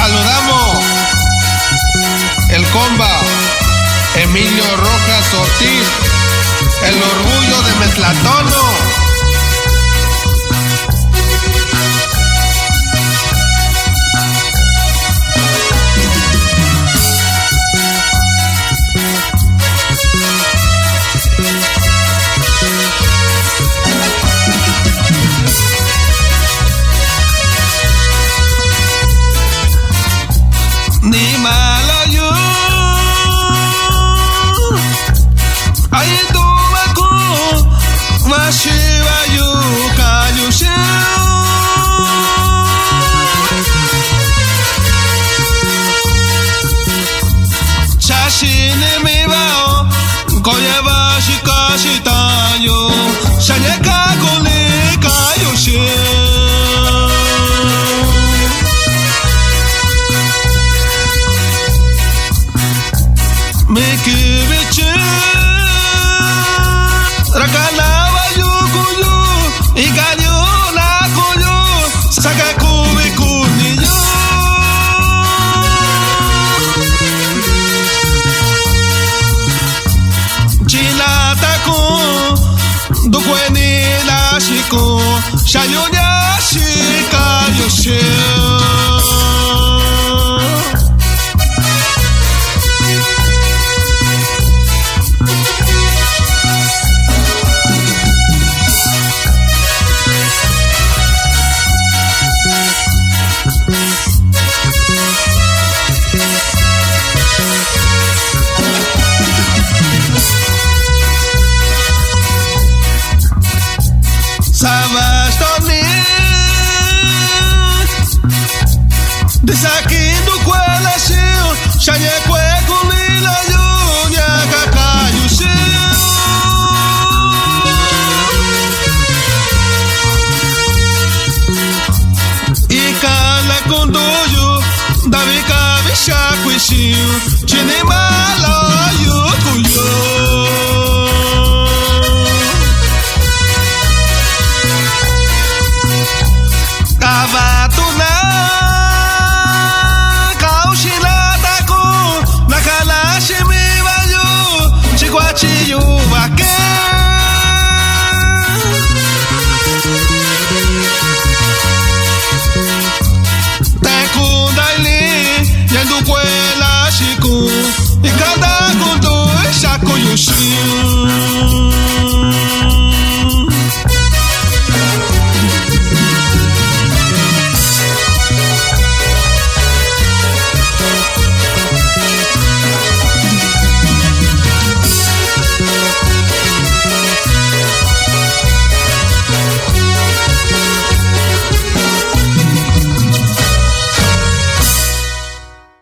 saludamos el comba Emilio Rojas Ortiz, el orgullo de Metlatono. Ni malayo ay tumaku mashiwayu kayushu shashine mi bao koyabashi kashitayo shanyaka kule kayushu Mikibichi Rakanawa yukuyu Iganyu nakuyu Sakakubi kuniyu Chinataku Dukweni nashiku Shayunya shikayoshi